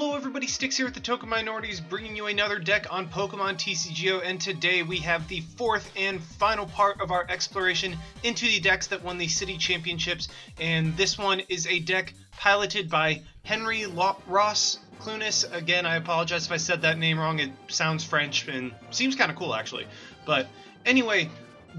Hello everybody, Sticks here with the Token Minorities, bringing you another deck on Pokemon TCGO, and today we have the fourth and final part of our exploration into the decks that won the City Championships, and this one is a deck piloted by Ross-Clunis. Again, I apologize if I said that name wrong, it sounds French and seems kind of cool actually, but anyway,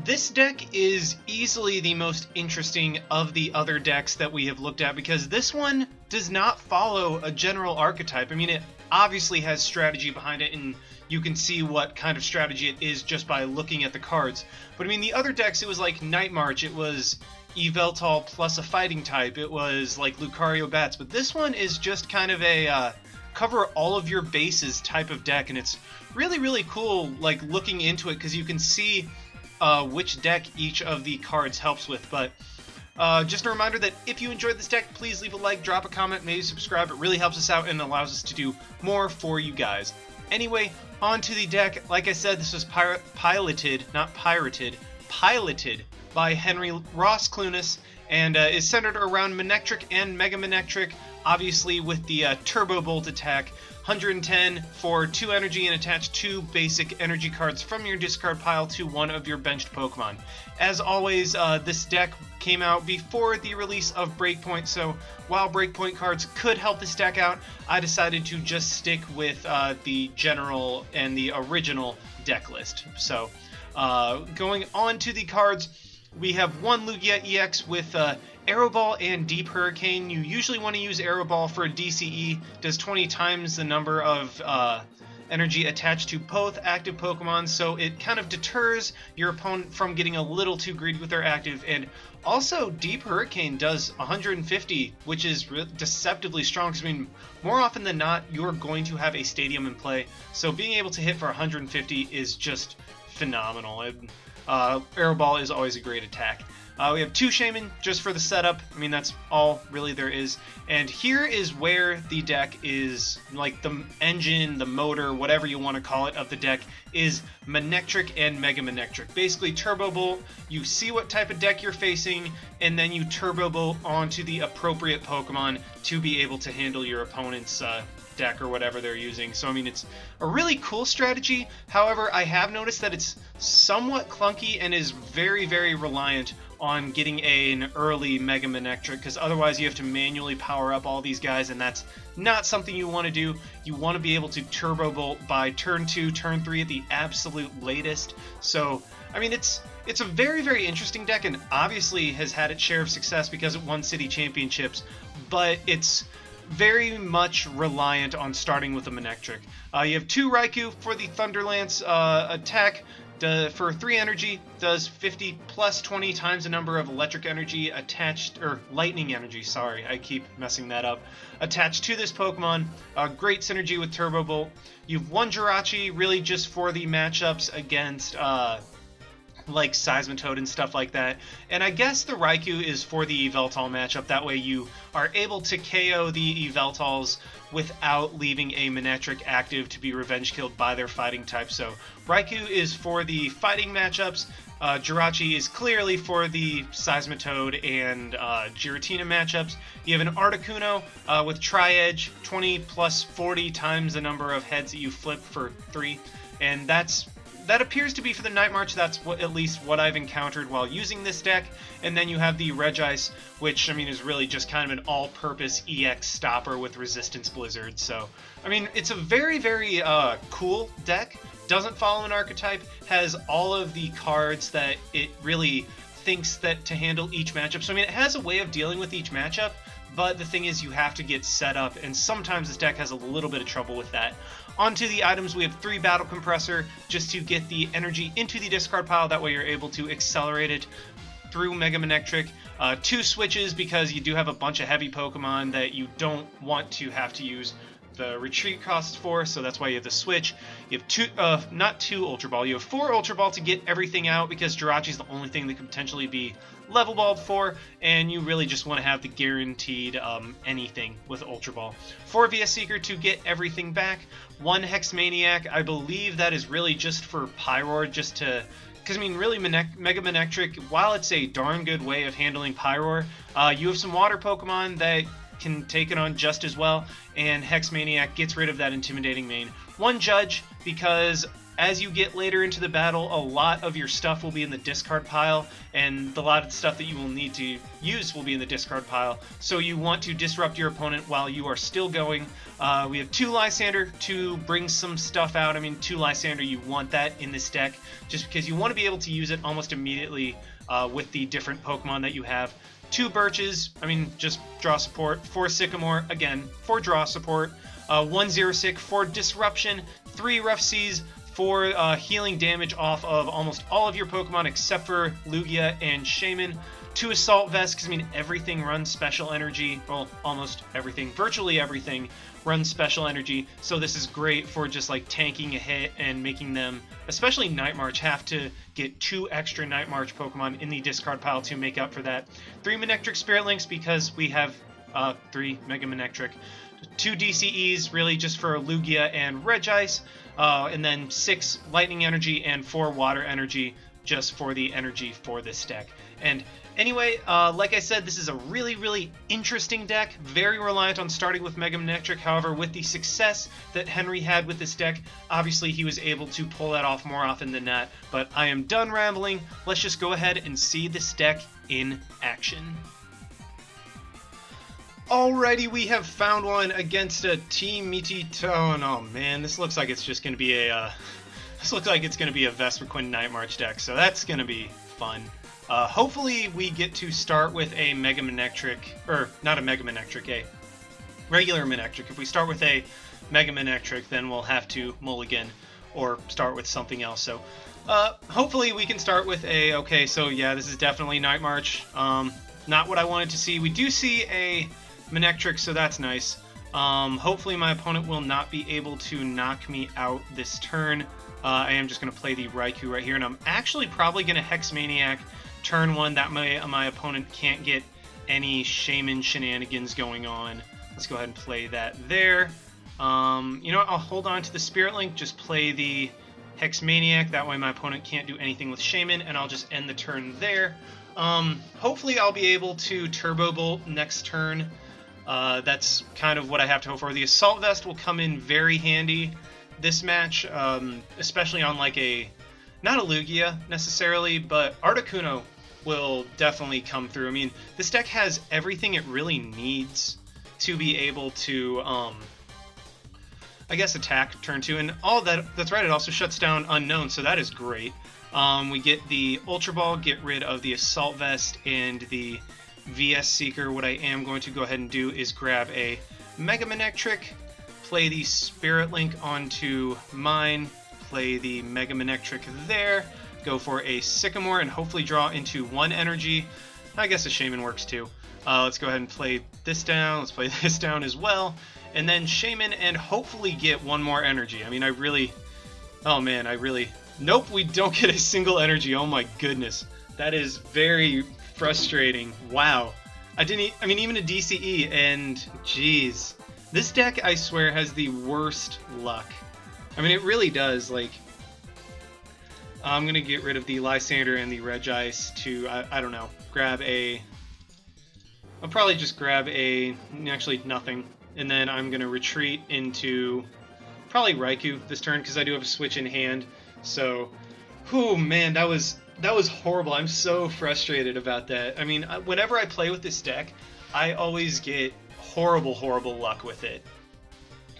this deck is easily the most interesting of the other decks that we have looked at because this one does not follow a general archetype. I mean, it obviously has strategy behind it, and you can see what kind of strategy it is just by looking at the cards. But I mean, the other decks, it was like Night March, it was Yveltal plus a fighting type, it was like Lucario Bats, but this one is just kind of a cover all of your bases type of deck, and it's really, really cool, like, looking into it, because you can see which deck each of the cards helps with. But just a reminder that if you enjoyed this deck, please leave a like, drop a comment, maybe subscribe. It really helps us out and allows us to do more for you guys. Anyway, on to the deck. Like I said, this was piloted by Ross-Clunis, and is centered around Manectric and Mega Manectric, obviously with the Turbo Bolt attack. 110 for 2 energy and attach 2 basic energy cards from your discard pile to one of your benched Pokemon. As always, this deck came out before the release of Breakpoint, so while Breakpoint cards could help this deck out, I decided to just stick with the general and the original deck list. So, going on to the cards, we have one Lugia EX with Aero Ball and Deep Hurricane. You usually want to use Aero Ball for DCE, does 20 times the number of energy attached to both active Pokemon, so it kind of deters your opponent from getting a little too greedy with their active. And also, Deep Hurricane does 150, which is deceptively strong, because I mean, more often than not, you're going to have a Stadium in play, so being able to hit for 150 is just phenomenal. Aero Ball is always a great attack. We have 2 Shaman just for the setup. I mean, that's all really there is. And here is where the deck is, like the engine, the motor, whatever you want to call it, of the deck is Manectric and Mega Manectric. Basically, Turbo Bolt, you see what type of deck you're facing, and then you Turbo Bolt onto the appropriate Pokemon to be able to handle your opponent's deck or whatever they're using. So I mean, it's a really cool strategy. However, I have noticed that it's somewhat clunky and is very, very reliant on getting an early Mega Manectric, because otherwise you have to manually power up all these guys, and that's not something you want to do. You want to be able to Turbo Bolt by turn 2, turn 3 at the absolute latest. So I mean, it's a very, very interesting deck, and obviously has had its share of success because it won City Championships, but it's very much reliant on starting with a Manectric. You have 2 Raikou for the Thunderlance attack. For 3 energy, does 50 plus 20 times the number of electric energy attached, or lightning energy, sorry, I keep messing that up, attached to this Pokemon. Great synergy with Turbo Bolt. You've 1 Jirachi, really just for the matchups against like Seismitoad and stuff like that. And I guess the Raikou is for the Yveltal matchup, that way you are able to KO the Yveltals without leaving a Manectric active to be revenge killed by their fighting type. So Raikou is for the fighting matchups, Jirachi is clearly for the Seismitoad and Giratina matchups. You have an Articuno with Tri-Edge, 20 plus 40 times the number of heads that you flip for 3, and that appears to be for the Night March. That's at least what I've encountered while using this deck. And then you have the Regice, which, I mean, is really just kind of an all-purpose EX stopper with Resistance Blizzard. So, I mean, it's a very, very cool deck. Doesn't follow an archetype, has all of the cards that it really thinks that to handle each matchup. So, I mean, it has a way of dealing with each matchup, but the thing is you have to get set up, and sometimes this deck has a little bit of trouble with that. Onto the items, we have 3 Battle Compressor just to get the energy into the discard pile, that way you're able to accelerate it through Mega Manectric. 2 switches, because you do have a bunch of heavy Pokemon that you don't want to have to use the retreat costs for, so that's why you have the switch. You have not 2 Ultra Ball, you have 4 Ultra Ball to get everything out, because Jirachi's the only thing that could potentially be level balled for, and you really just want to have the guaranteed anything with Ultra Ball. 4 VS Seeker to get everything back. 1 Hex Maniac, I believe that is really just for Pyroar, just to, because I mean, really, Mega Manectric, while it's a darn good way of handling Pyroar, you have some water Pokemon that can take it on just as well, and Hex Maniac gets rid of that intimidating main. One Judge, because as you get later into the battle, a lot of your stuff will be in the discard pile, and a lot of the stuff that you will need to use will be in the discard pile. So you want to disrupt your opponent while you are still going. We have 2 Lysander to bring some stuff out. I mean, 2 Lysander, you want that in this deck, just because you want to be able to use it almost immediately with the different Pokemon that you have. 2 Birches, I mean, just draw support. 4 Sycamore, again, for draw support. 1 Xerosic for disruption. 3 Rough Seas for healing damage off of almost all of your Pokemon except for Lugia and Shaman. 2 Assault Vests, because I mean everything runs special energy. Well, almost everything, virtually everything runs special energy. So this is great for just like tanking a hit and making them, especially Night March, have to get 2 extra Night March Pokemon in the discard pile to make up for that. 3 Manectric Spirit Links because we have 3 Mega Manectric. 2 DCEs really just for Lugia and Regice. And then 6 Lightning Energy and 4 Water Energy just for the energy for this deck. And anyway, like I said, this is a really, really interesting deck, very reliant on starting with Mega Manectric. However, with the success that Henry had with this deck, obviously he was able to pull that off more often than not. But I am done rambling. Let's just go ahead and see this deck in action. Alrighty, we have found one against a Team Mititone. Oh man, this looks like it's just going to be a Vespiquen Night March deck, so that's going to be fun. Hopefully we get to start with a Mega Manectric, or not a Mega Manectric, a regular Manectric. If we start with a Mega Manectric, then we'll have to mulligan or start with something else. So hopefully we can start with a, okay, so yeah, this is definitely Night March. Not what I wanted to see. We do see a Manectric, so that's nice. Hopefully my opponent will not be able to knock me out this turn. I am just going to play the Raikou right here, and I'm actually probably going to Hex Maniac turn 1. That my opponent can't get any Shaman shenanigans going on. Let's go ahead and play that there. You know what? I'll hold on to the Spirit Link, just play the Hex Maniac. That way my opponent can't do anything with Shaman, and I'll just end the turn there. Hopefully I'll be able to Turbo Bolt next turn. That's kind of what I have to hope for. The Assault Vest will come in very handy this match, especially on like not a Lugia necessarily, but Articuno will definitely come through. I mean, this deck has everything it really needs to be able to, I guess, attack turn 2, and all that. That's right, it also shuts down Unknown, so that is great. We get the Ultra Ball, get rid of the Assault Vest and the VS Seeker. What I am going to go ahead and do is grab a Mega Manectric, play the Spirit Link onto mine, play the Mega Manectric there, go for a Sycamore, and hopefully draw into 1 energy. I guess a Shaman works too. Let's go ahead and play this down. Let's play this down as well. And then Shaman and hopefully get 1 more energy. I mean, oh man, nope, we don't get a single energy. Oh my goodness. That is very frustrating. Wow. Even a DCE, and jeez. This deck, I swear, has the worst luck. I mean, it really does. Like, I'm going to get rid of the Lysander and the Regice to, I don't know, I'll probably just grab actually nothing. And then I'm going to retreat into probably Raikou this turn, because I do have a switch in hand. So, whew, man, that was horrible. I'm so frustrated about that. I mean, whenever I play with this deck, I always get horrible luck with it.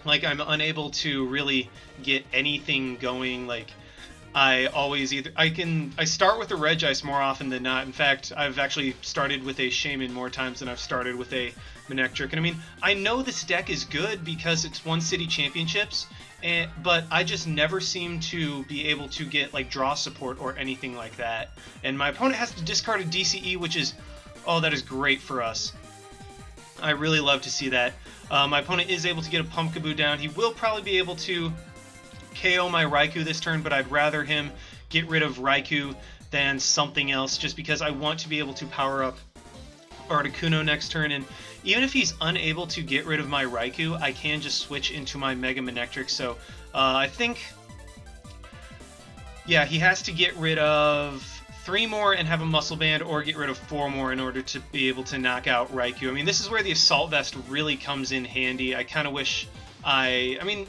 Like, I'm unable to really get anything going. Like, I start with a Regice more often than not. In fact, I've actually started with a Shaman more times than I've started with a Manectric. And I mean, I know this deck is good because it's won city championships, but I just never seem to be able to get like draw support or anything like that. And my opponent has to discard a DCE, which is, oh, that is great for us. I really love to see that. My opponent is able to get a Pumpkaboo down. He will probably be able to KO my Raikou this turn, but I'd rather him get rid of Raikou than something else, just because I want to be able to power up Articuno next turn. And even if he's unable to get rid of my Raikou, I can just switch into my Mega Manectric. So I think, yeah, he has to get rid of 3 more and have a muscle band, or get rid of 4 more in order to be able to knock out Raikou. I mean, this is where the assault vest really comes in handy. I kind of wish I mean,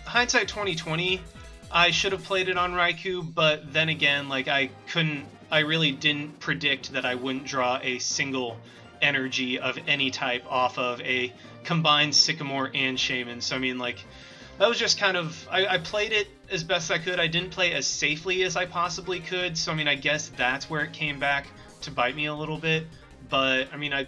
hindsight 2020, I should have played it on Raikou, but then again, like, I really didn't predict that I wouldn't draw a single energy of any type off of a combined Sycamore and Shaman. So I mean, like, that was just kind of, I played it as best I could. I didn't play as safely as I possibly could, so I mean, I guess that's where it came back to bite me a little bit. But I mean, I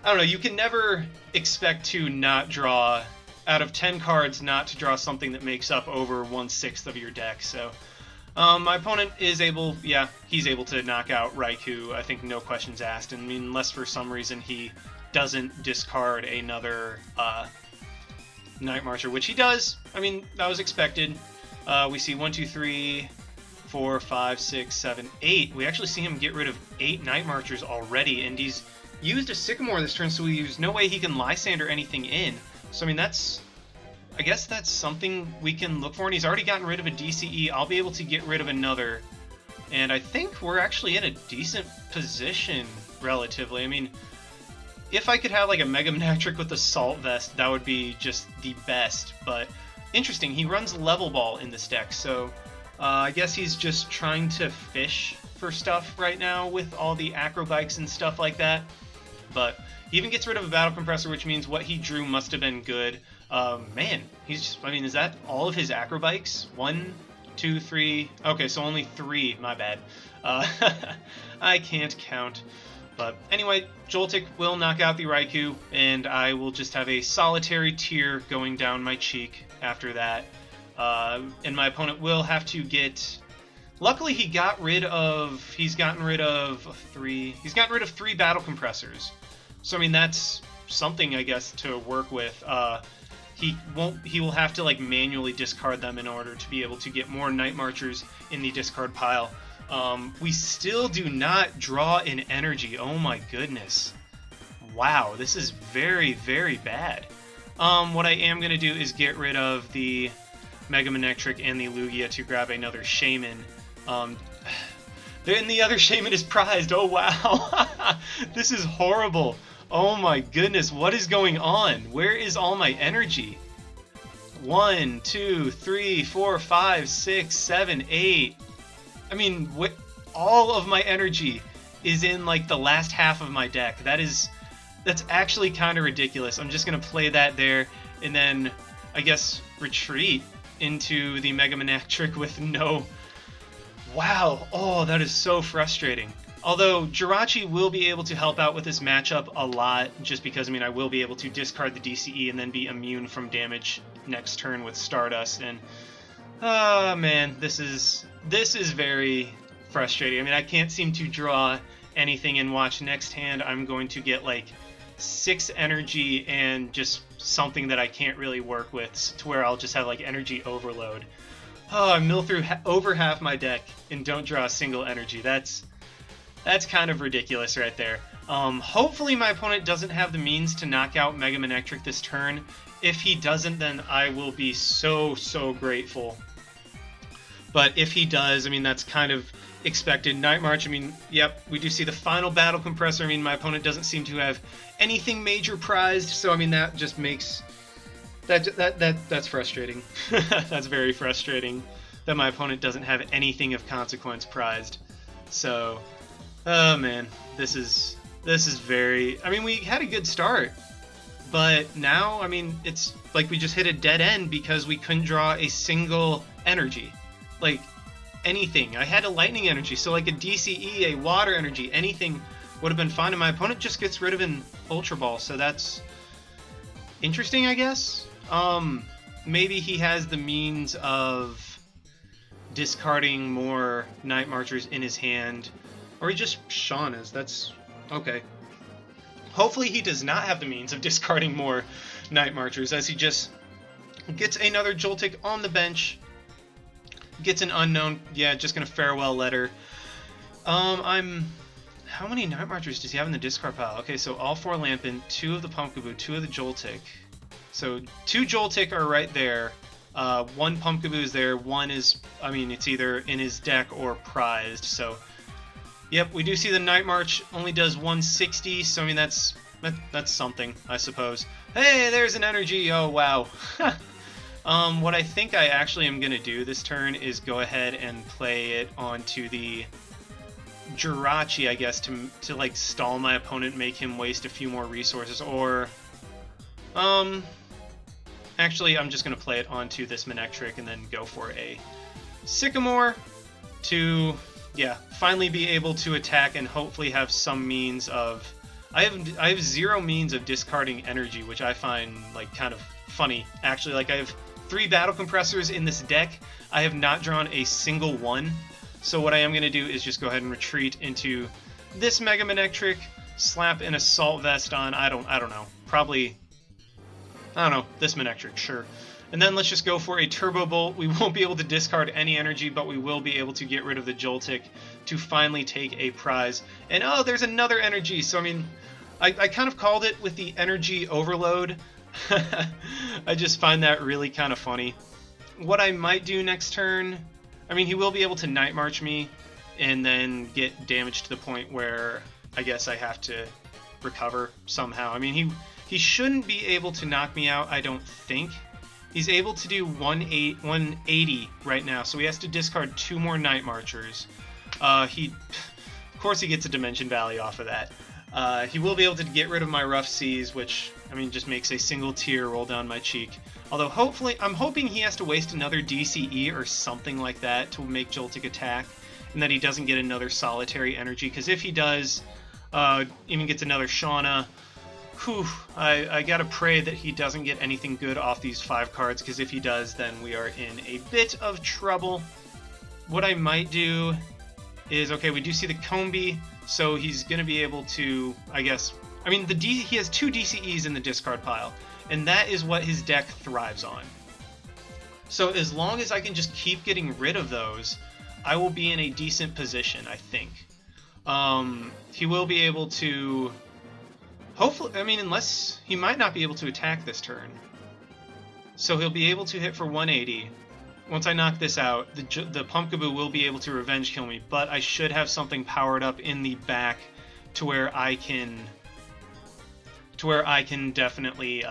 don't know, you can never expect to not draw, out of 10 cards, not to draw something that makes up over 1/6 of your deck. So my opponent is able, yeah, he's able to knock out Raikou, I think, no questions asked. And I mean, unless for some reason he doesn't discard another Night Marcher, which he does. I mean, that was expected. We see 1, 2, 3, 4, 5, 6, 7, 8. We actually see him get rid of 8 Night Marchers already, and he's used a Sycamore this turn, so there's no way he can Lysander anything in. So I mean, I guess that's something we can look for, and he's already gotten rid of a DCE. I'll be able to get rid of another, and I think we're actually in a decent position, relatively. I mean, if I could have like a Mega Manectric with Assault Vest, that would be just the best. But interesting, he runs Level Ball in this deck, so I guess he's just trying to fish for stuff right now with all the Acrobikes and stuff like that. But he even gets rid of a Battle Compressor, which means what he drew must have been good. Man, he's just, I mean, is that all of his Acrobikes? 1, 2, 3. Okay, so only 3. My bad. I can't count. But anyway, Joltik will knock out the Raikou, and I will just have a solitary tear going down my cheek after that. And my opponent will have to get... Luckily, he's gotten rid of 3. He's gotten rid of 3 Battle Compressors. So I mean, that's something, I guess, to work with. He will have to like manually discard them in order to be able to get more Night Marchers in the discard pile. We still do not draw an energy. Oh my goodness. Wow, this is very, very bad. What I am going to do is get rid of the Mega Manectric and the Lugia to grab another Shaman. Then the other Shaman is prized. Oh wow. This is horrible. Oh my goodness, what is going on? Where is all my energy? 1, 2, 3, 4, 5, 6, 7, 8. I mean, all of my energy is in like the last half of my deck. That's actually kind of ridiculous. I'm just gonna play that there, and then I guess retreat into the Mega Manectric with no. Wow! Oh, that is so frustrating. Although Jirachi will be able to help out with this matchup a lot, just because I mean I will be able to discard the DCE and then be immune from damage next turn with Stardust. And man, this is very frustrating. I mean, I can't seem to draw anything, and watch next hand I'm going to get like 6 energy and just something that I can't really work with, to where I'll just have like energy overload. Oh, I mill through over half my deck and don't draw a single energy. That's kind of ridiculous right there. Hopefully my opponent doesn't have the means to knock out Mega Manectric this turn. If he doesn't, then I will be so grateful. But if he does, I mean, that's kind of expected. Night March, I mean, yep, we do see the final Battle Compressor. I mean, my opponent doesn't seem to have anything major prized, so I mean, that just makes... That's frustrating. That's very frustrating that my opponent doesn't have anything of consequence prized. So, oh man, this is very... I mean, we had a good start, but now, I mean, it's like we just hit a dead end because we couldn't draw a single energy. Like, anything. I had a lightning energy, so like a DCE, a water energy, anything would have been fine, and my opponent just gets rid of an Ultra Ball, so that's interesting, I guess. Maybe he has the means of discarding more Night Marchers in his hand, or he just Shaunas. That's okay. Hopefully he does not have the means of discarding more Night Marchers, as he just gets another Joltik on the bench, gets an unknown. Yeah, just gonna farewell letter. How many Night Marchers does he have in the discard pile? Okay, so all 4 Lampin, 2 of the Pumpkaboo, 2 of the Joltik. So 2 Joltik are right there. 1 Pumpkaboo is there. 1 is, I mean, it's either in his deck or prized. So Yep, we do see the Night March only does 160, so I mean that's something, I suppose. Hey, there's an energy. Oh wow. What I think I actually am gonna do this turn is go ahead and play it onto the Jirachi, I guess, to like stall my opponent, make him waste a few more resources, or actually I'm just gonna play it onto this Manectric and then go for a Sycamore to, yeah, finally be able to attack and hopefully have some means of. I have zero means of discarding energy, which I find like kind of funny actually. Like I have 3 battle compressors in this deck. I have not drawn a single one. So what I am going to do is just go ahead and retreat into this Mega Manectric, slap an Assault Vest on, I don't know, probably, I don't know, this Manectric, sure. And then let's just go for a Turbo Bolt. We won't be able to discard any energy, but we will be able to get rid of the Joltik to finally take a prize. And oh, there's another energy. So I mean, I kind of called it with the energy overload. I just find that really kind of funny. What I might do next turn, I mean, he will be able to Night March me and then get damage to the point where I guess I have to recover somehow. I mean, he shouldn't be able to knock me out, I don't think. He's able to do 180 right now, so he has to discard 2 more Night Marchers. Of course he gets a Dimension Valley off of that. He will be able to get rid of my Rough Seas, which, I mean, just makes a single tear roll down my cheek. Although, hopefully, I'm hoping he has to waste another DCE or something like that to make Joltik attack, and that he doesn't get another Solitary Energy, because if he does, even gets another Shauna, whew, I gotta pray that he doesn't get anything good off these 5 cards, because if he does, then we are in a bit of trouble. What I might do is, okay, we do see the Combi, so he's going to be able to, I guess, I mean, he has 2 DCEs in the discard pile, and that is what his deck thrives on. So as long as I can just keep getting rid of those, I will be in a decent position, I think. He will be able to, hopefully, I mean, unless, he might not be able to attack this turn. So he'll be able to hit for 180. Once I knock this out, the Pumpkaboo will be able to revenge kill me, but I should have something powered up in the back to where I can definitely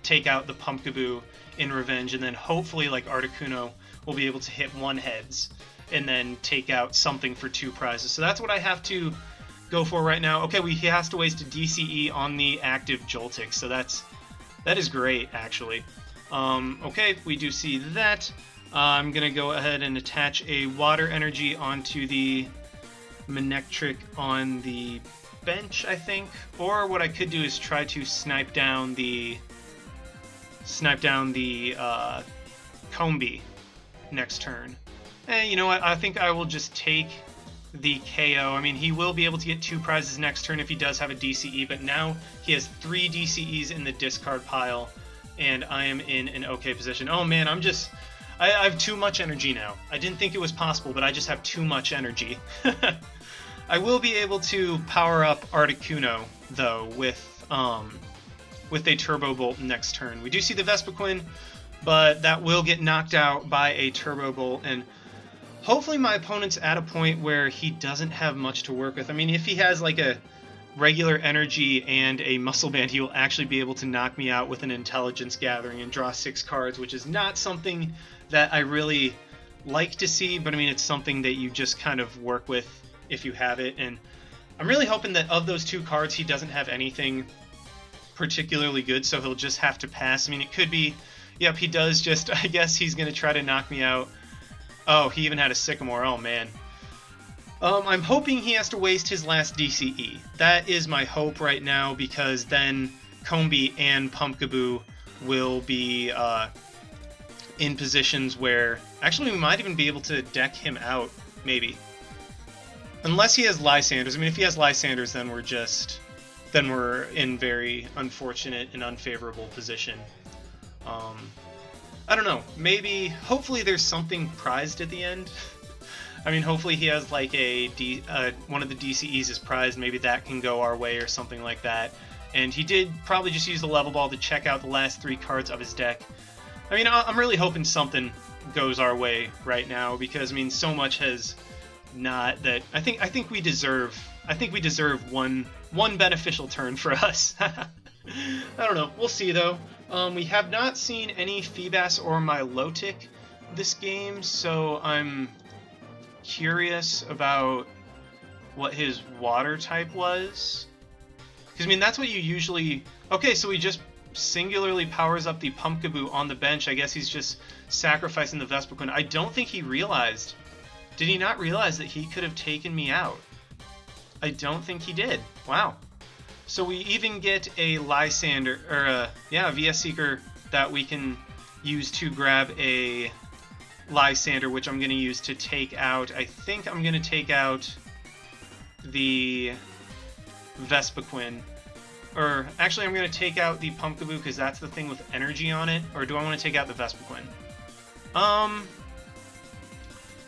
take out the Pumpkaboo in revenge, and then hopefully like Articuno will be able to hit 1-heads and then take out something for 2 prizes. So that's what I have to go for right now. Okay, he has to waste a DCE on the active Joltik, so that is great actually. Okay, we do see that. I'm going to go ahead and attach a Water Energy onto the Manectric on the bench, I think. Or what I could do is try to snipe down the Combi next turn. You know what? I think I will just take the KO. I mean, he will be able to get 2 prizes next turn if he does have a DCE, but now he has 3 DCEs in the discard pile, and I am in an okay position. Oh man, I have too much energy now. I didn't think it was possible, but I just have too much energy. I will be able to power up Articuno, though, with a Turbo Bolt next turn. We do see the Vespiquen, but that will get knocked out by a Turbo Bolt, and hopefully my opponent's at a point where he doesn't have much to work with. I mean, if he has like a regular energy and a Muscle Band, he will actually be able to knock me out with an Intelligence Gathering and draw 6 cards, which is not something that I really like to see, but I mean, it's something that you just kind of work with if you have it, and I'm really hoping that of those 2 cards, he doesn't have anything particularly good, so he'll just have to pass. I mean, it could be, yep, he does just, I guess he's going to try to knock me out. Oh, he even had a Sycamore, oh man. I'm hoping he has to waste his last DCE. That is my hope right now, because then Combi and Pumpkaboo will be in positions where, actually we might even be able to deck him out, maybe. Unless he has Lysanders. I mean, if he has Lysanders, then we're in very unfortunate and unfavorable position. I don't know, maybe, hopefully there's something prized at the end. I mean, hopefully he has like one of the DCEs is prized, maybe that can go our way or something like that. And he did probably just use the level ball to check out the last 3 cards of his deck. I mean, I'm really hoping something goes our way right now, because I mean, so much has not that I think we deserve one beneficial turn for us. I don't know. We'll see though. We have not seen any Feebas or Milotic this game, so I'm curious about what his water type was. Because I mean that's what you usually. Okay, so he just singularly powers up the Pumpkaboo on the bench. I guess he's just sacrificing the Vespiquen. I don't think he realized. Did he not realize that he could have taken me out? I don't think he did. Wow. So we even get a Lysander, or a VS Seeker that we can use to grab a Lysander, which I'm going to use to take out. I think I'm going to take out the Vespiquen. Or actually, I'm going to take out the Pumpkaboo because that's the thing with energy on it. Or do I want to take out the Vespiquen?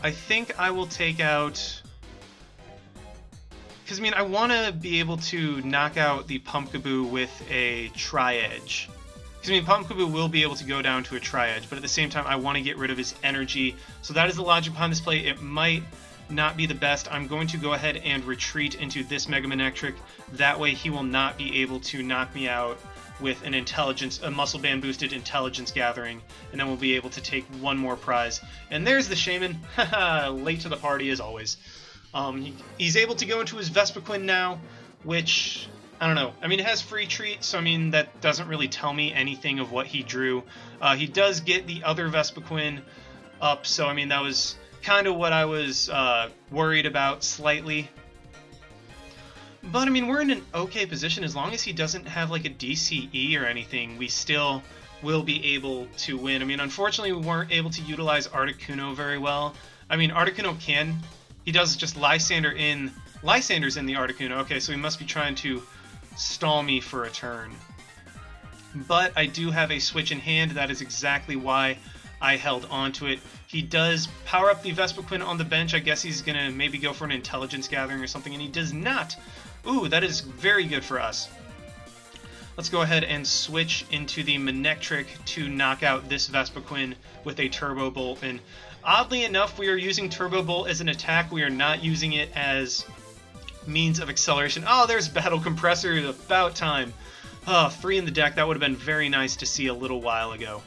I think I will take out... Because, I mean, I want to be able to knock out the Pumpkaboo with a Tri-Edge. Because, I mean, Pumpkaboo will be able to go down to a Tri-Edge, but at the same time, I want to get rid of his energy. So that is the logic behind this play. It might not be the best. I'm going to go ahead and retreat into this Mega Manectric. That way, he will not be able to knock me out with a muscle band boosted intelligence gathering, and then we'll be able to take one more prize. And there's the Shaman, late to the party as always. He's able to go into his Vespiquen now, which, I don't know. I mean, it has free treat, so I mean, that doesn't really tell me anything of what he drew. He does get the other Vespiquen up, so I mean, that was kind of what I was worried about slightly. But, I mean, we're in an okay position. As long as he doesn't have, like, a DCE or anything, we still will be able to win. I mean, unfortunately, we weren't able to utilize Articuno very well. I mean, Articuno can. He does just Lysander's in the Articuno. Okay, so he must be trying to stall me for a turn. But I do have a switch in hand. That is exactly why I held on to it. He does power up the Vespiquen on the bench. I guess he's going to maybe go for an intelligence gathering or something, and he does not. Ooh, that is very good for us. Let's go ahead and switch into the Manectric to knock out this Vespiquen with a Turbo Bolt. And oddly enough, we are using Turbo Bolt as an attack. We are not using it as means of acceleration. Oh, there's Battle Compressor. About time. Oh, 3 in the deck. That would have been very nice to see a little while ago.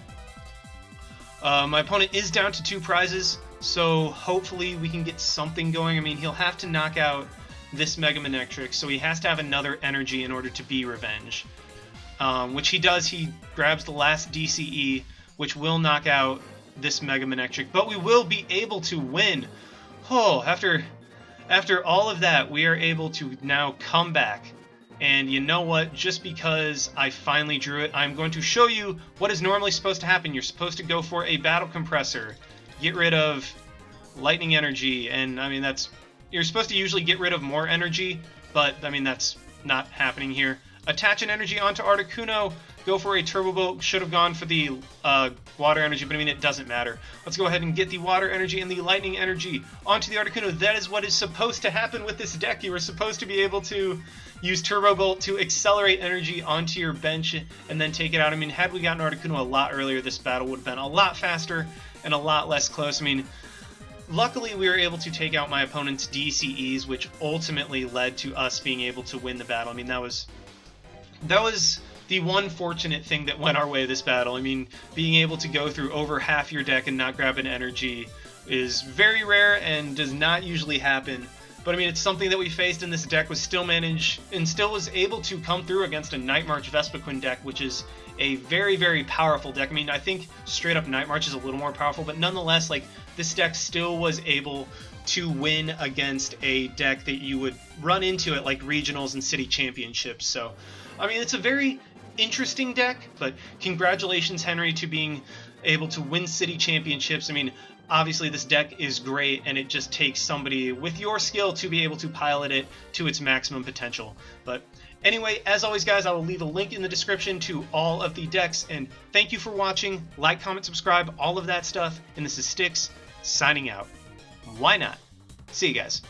My opponent is down to 2 prizes, so hopefully we can get something going. I mean, he'll have to knock out this Mega Manectric, so he has to have another energy in order to be Revenge. Which he does. He grabs the last DCE, which will knock out this Mega Manectric, but we will be able to win. Oh, after all of that, we are able to now come back. And you know what? Just because I finally drew it, I'm going to show you what is normally supposed to happen. You're supposed to go for a Battle Compressor, get rid of Lightning Energy, and I mean, you're supposed to usually get rid of more energy, but I mean, that's not happening here. Attach an energy onto Articuno, go for a Turbo Bolt. Should have gone for the water energy, but I mean, it doesn't matter. Let's go ahead and get the water energy and the lightning energy onto the Articuno. That is what is supposed to happen with this deck. You were supposed to be able to use Turbo Bolt to accelerate energy onto your bench and then take it out. I mean, had we gotten Articuno a lot earlier, this battle would have been a lot faster and a lot less close. I mean, luckily we were able to take out my opponent's DCEs, which ultimately led to us being able to win the battle. I mean, that was the one fortunate thing that went our way this battle. I mean, being able to go through over half your deck and not grab an energy is very rare and does not usually happen. But I mean, it's something that we faced, and this deck was still managed and still was able to come through against a Night March Vespiquen deck, which is a very, very powerful deck. I mean, I think straight up Night March is a little more powerful, but nonetheless, like, this deck still was able to win against a deck that you would run into at like regionals and city championships. So, I mean, it's a very interesting deck, but congratulations, Henry, to being able to win city championships. I mean, obviously this deck is great, and it just takes somebody with your skill to be able to pilot it to its maximum potential. But anyway, as always, guys, I will leave a link in the description to all of the decks, and thank you for watching. Like, comment, subscribe, all of that stuff, and this is Styx, signing out. Why not? See you guys.